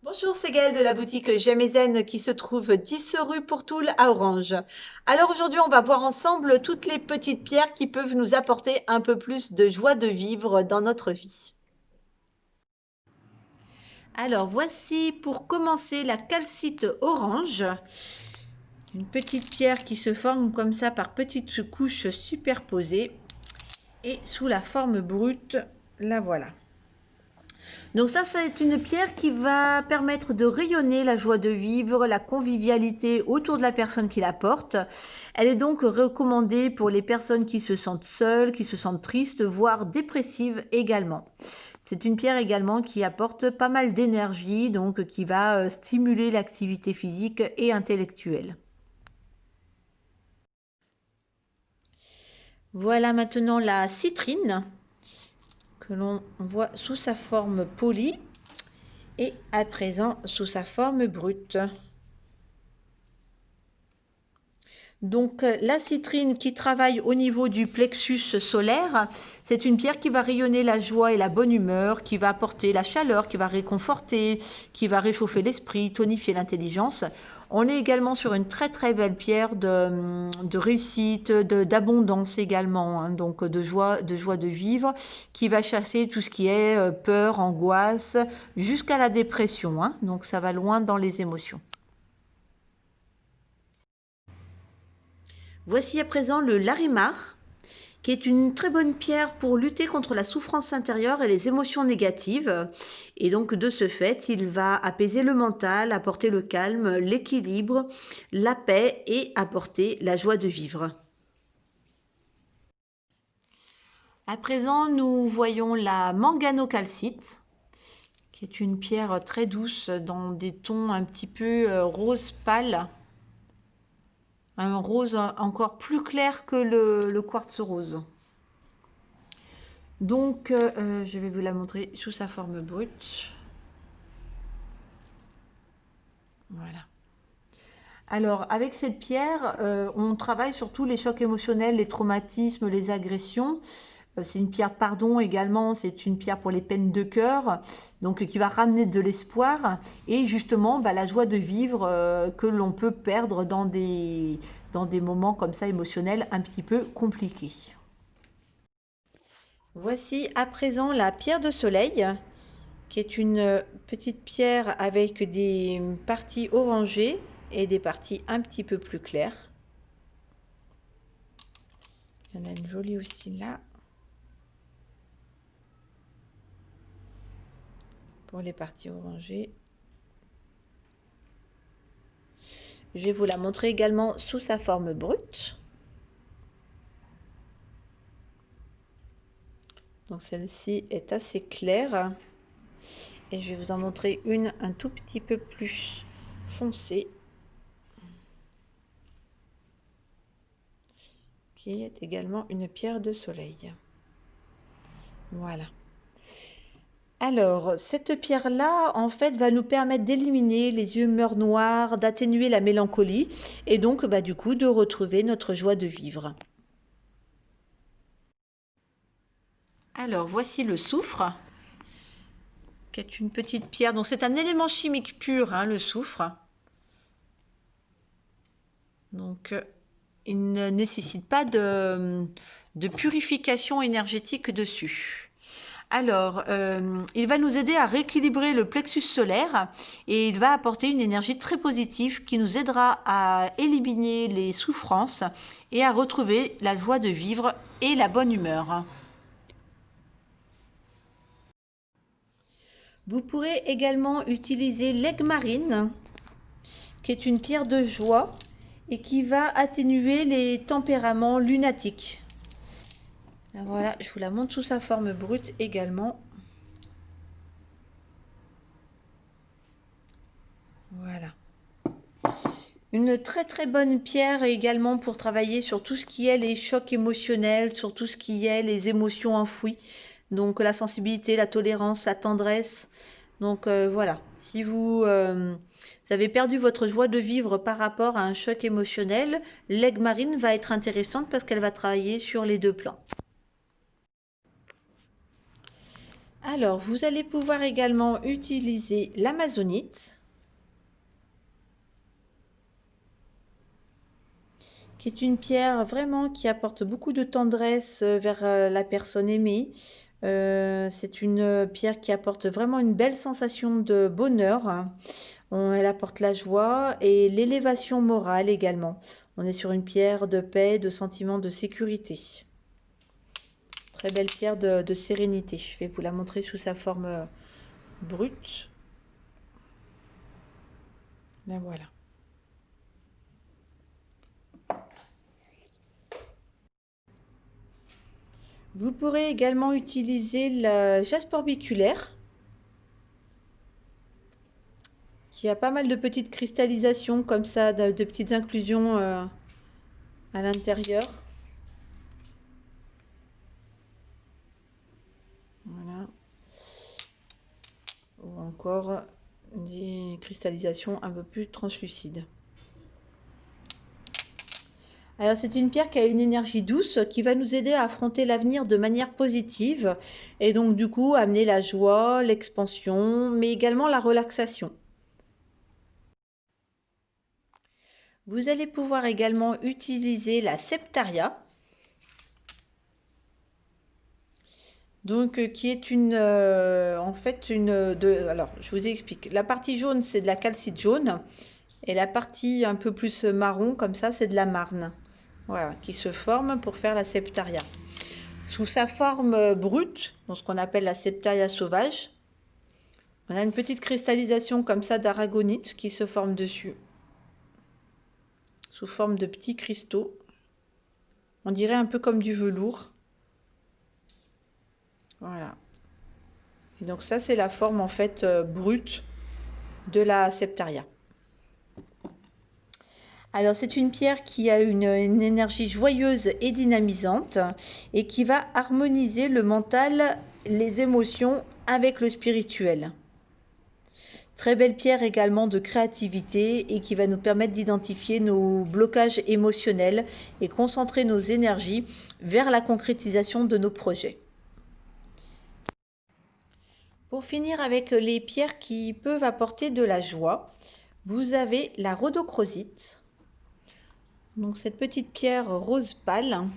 Bonjour, c'est Gaëlle de la boutique Jamais Zen qui se trouve 10 rue Pourtoul à Orange. Alors aujourd'hui, on va voir ensemble toutes les petites pierres qui peuvent nous apporter un peu plus de joie de vivre dans notre vie. Alors voici pour commencer la calcite orange, une petite pierre qui se forme comme ça par petites couches superposées et sous la forme brute, la voilà. Donc ça, c'est une pierre qui va permettre de rayonner la joie de vivre, la convivialité autour de la personne qui la porte. Elle est donc recommandée pour les personnes qui se sentent seules, qui se sentent tristes, voire dépressives également. C'est une pierre également qui apporte pas mal d'énergie, donc qui va stimuler l'activité physique et intellectuelle. Voilà maintenant la citrine que l'on voit sous sa forme polie et à présent sous sa forme brute. Donc la citrine qui travaille au niveau du plexus solaire, c'est une pierre qui va rayonner la joie et la bonne humeur, qui va apporter la chaleur, qui va réconforter, qui va réchauffer l'esprit, tonifier l'intelligence. On est également sur une très très belle pierre de réussite, d'abondance également, hein, donc de joie de vivre, qui va chasser tout ce qui est peur, angoisse, jusqu'à la dépression, hein, donc ça va loin dans les émotions. Voici à présent le larimar, qui est une très bonne pierre pour lutter contre la souffrance intérieure et les émotions négatives. Et donc de ce fait, il va apaiser le mental, apporter le calme, l'équilibre, la paix et apporter la joie de vivre. À présent, nous voyons la manganocalcite, qui est une pierre très douce dans des tons un petit peu rose pâle, un rose encore plus clair que le quartz rose. Donc, je vais vous la montrer sous sa forme brute. Voilà. Alors, avec cette pierre, on travaille sur tous les chocs émotionnels, les traumatismes, les agressions. C'est une pierre pardon également, c'est une pierre pour les peines de cœur, donc qui va ramener de l'espoir et justement la joie de vivre que l'on peut perdre dans des moments comme ça émotionnels un petit peu compliqués. Voici à présent la pierre de soleil, qui est une petite pierre avec des parties orangées et des parties un petit peu plus claires. Il y en a une jolie aussi là, pour les parties orangées. Je vais vous la montrer également sous sa forme brute. Donc celle-ci est assez claire. Et je vais vous en montrer une un tout petit peu plus foncée, qui est également une pierre de soleil. Voilà. Alors, cette pierre-là, en fait, va nous permettre d'éliminer les humeurs noires, d'atténuer la mélancolie et donc, du coup, de retrouver notre joie de vivre. Alors, voici le soufre, qui est une petite pierre. Donc, c'est un élément chimique pur, hein, le soufre. Donc, il ne nécessite pas de purification énergétique dessus. Alors, il va nous aider à rééquilibrer le plexus solaire et il va apporter une énergie très positive qui nous aidera à éliminer les souffrances et à retrouver la joie de vivre et la bonne humeur. Vous pourrez également utiliser l'aigle marine, qui est une pierre de joie et qui va atténuer les tempéraments lunatiques. Voilà, je vous la montre sous sa forme brute également. Voilà. Une très très bonne pierre également pour travailler sur tout ce qui est les chocs émotionnels, sur tout ce qui est les émotions enfouies. Donc la sensibilité, la tolérance, la tendresse. Donc voilà, si vous avez perdu votre joie de vivre par rapport à un choc émotionnel, l'aigle marine va être intéressante parce qu'elle va travailler sur les deux plans. Alors, vous allez pouvoir également utiliser l'amazonite, qui est une pierre vraiment qui apporte beaucoup de tendresse vers la personne aimée. C'est une pierre qui apporte vraiment une belle sensation de bonheur. Elle apporte la joie et l'élévation morale également. On est sur une pierre de paix, de sentiment de sécurité. Très belle pierre de sérénité. Je vais vous la montrer sous sa forme brute. La voilà. Vous pourrez également utiliser le jaspe orbiculaire, qui a pas mal de petites cristallisations comme ça, de petites inclusions à l'intérieur. Voilà. Ou encore des cristallisations un peu plus translucides. Alors c'est une pierre qui a une énergie douce qui va nous aider à affronter l'avenir de manière positive et donc du coup amener la joie, l'expansion, mais également la relaxation. Vous allez pouvoir également utiliser la septaria, donc qui est en fait alors je vous explique. La partie jaune c'est de la calcite jaune et la partie un peu plus marron comme ça c'est de la marne. Voilà, qui se forme pour faire la septaria. Sous sa forme brute, dans ce qu'on appelle la septaria sauvage, on a une petite cristallisation comme ça d'aragonite qui se forme dessus, sous forme de petits cristaux. On dirait un peu comme du velours. Voilà. Et donc ça, c'est la forme en fait brute de la septaria. Alors c'est une pierre qui a une énergie joyeuse et dynamisante et qui va harmoniser le mental, les émotions avec le spirituel. Très belle pierre également de créativité et qui va nous permettre d'identifier nos blocages émotionnels et concentrer nos énergies vers la concrétisation de nos projets. Pour finir avec les pierres qui peuvent apporter de la joie, vous avez la rhodochrosite. Donc cette petite pierre rose pâle.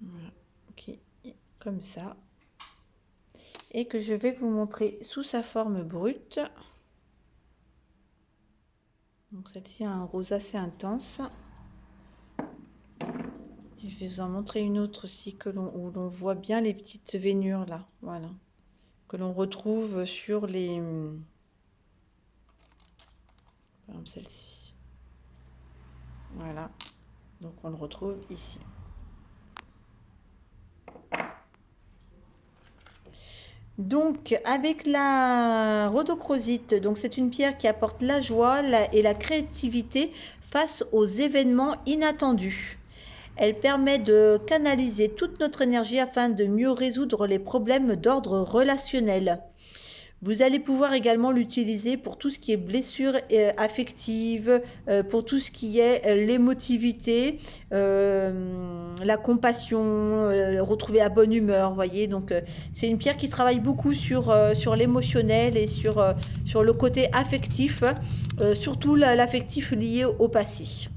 Voilà, okay. Comme ça. Et que je vais vous montrer sous sa forme brute. Donc celle-ci a un rose assez intense. Et je vais vous en montrer une autre aussi où l'on voit bien les petites veinures là. Voilà. Que l'on retrouve sur les... Par exemple celle-ci. Voilà. Donc on le retrouve ici. Donc avec la rhodochrosite, donc c'est une pierre qui apporte la joie et la créativité face aux événements inattendus. Elle permet de canaliser toute notre énergie afin de mieux résoudre les problèmes d'ordre relationnel. Vous allez pouvoir également l'utiliser pour tout ce qui est blessures affectives, pour tout ce qui est l'émotivité, la compassion, retrouver la bonne humeur, vous voyez. Donc c'est une pierre qui travaille beaucoup sur l'émotionnel et sur le côté affectif, surtout l'affectif lié au passé.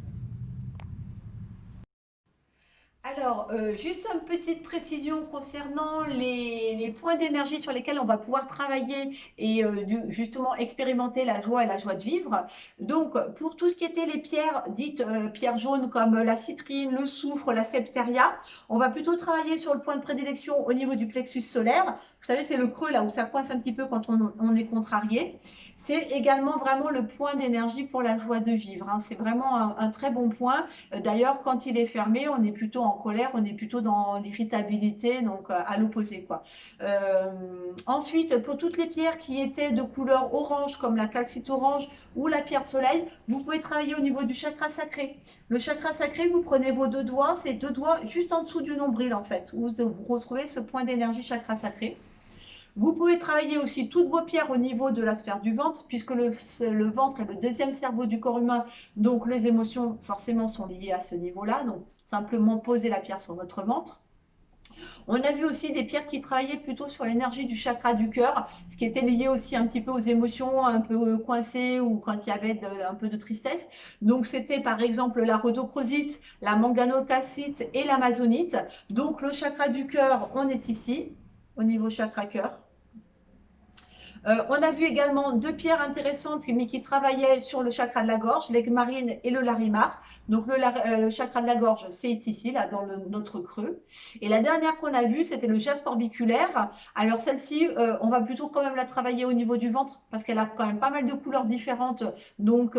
Alors, juste une petite précision concernant les points d'énergie sur lesquels on va pouvoir travailler et justement expérimenter la joie et la joie de vivre. Donc, pour tout ce qui était les pierres dites pierres jaunes comme la citrine, le soufre, la septaria, on va plutôt travailler sur le point de prédilection au niveau du plexus solaire. Vous savez, c'est le creux là où ça coince un petit peu quand on est contrarié. C'est également vraiment le point d'énergie pour la joie de vivre, hein. C'est vraiment un très bon point. D'ailleurs, quand il est fermé, on est plutôt en colère, on est plutôt dans l'irritabilité, donc à l'opposé, quoi. Ensuite, pour toutes les pierres qui étaient de couleur orange, comme la calcite orange ou la pierre de soleil, vous pouvez travailler au niveau du chakra sacré. Le chakra sacré, vous prenez vos deux doigts, c'est deux doigts juste en dessous du nombril, en fait, où vous retrouvez ce point d'énergie chakra sacré. Vous pouvez travailler aussi toutes vos pierres au niveau de la sphère du ventre, puisque le ventre est le deuxième cerveau du corps humain, donc les émotions forcément sont liées à ce niveau-là. Donc simplement poser la pierre sur votre ventre. On a vu aussi des pierres qui travaillaient plutôt sur l'énergie du chakra du cœur, ce qui était lié aussi un petit peu aux émotions un peu coincées ou quand il y avait un peu de tristesse. Donc c'était par exemple la rhodochrosite, la manganocalcite et l'amazonite. Donc le chakra du cœur, on est ici, au niveau chakra cœur. On a vu également deux pierres intéressantes mais qui travaillaient sur le chakra de la gorge, l'aigue-marine et le larimar. Donc le chakra de la gorge, c'est ici, là, dans notre creux. Et la dernière qu'on a vue, c'était le jaspe orbiculaire. Alors celle-ci, on va plutôt quand même la travailler au niveau du ventre parce qu'elle a quand même pas mal de couleurs différentes. Donc,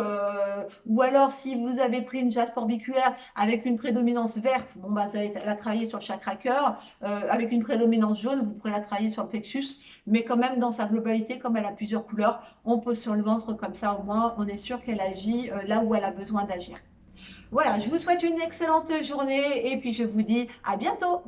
ou alors si vous avez pris une jaspe orbiculaire avec une prédominance verte, bon bah vous allez la travailler sur le chakra cœur. Avec une prédominance jaune, vous pourrez la travailler sur le plexus. Mais quand même dans sa globalité, comme elle a plusieurs couleurs, on pose sur le ventre comme ça au moins, on est sûr qu'elle agit là où elle a besoin d'agir. Voilà, je vous souhaite une excellente journée et puis je vous dis à bientôt.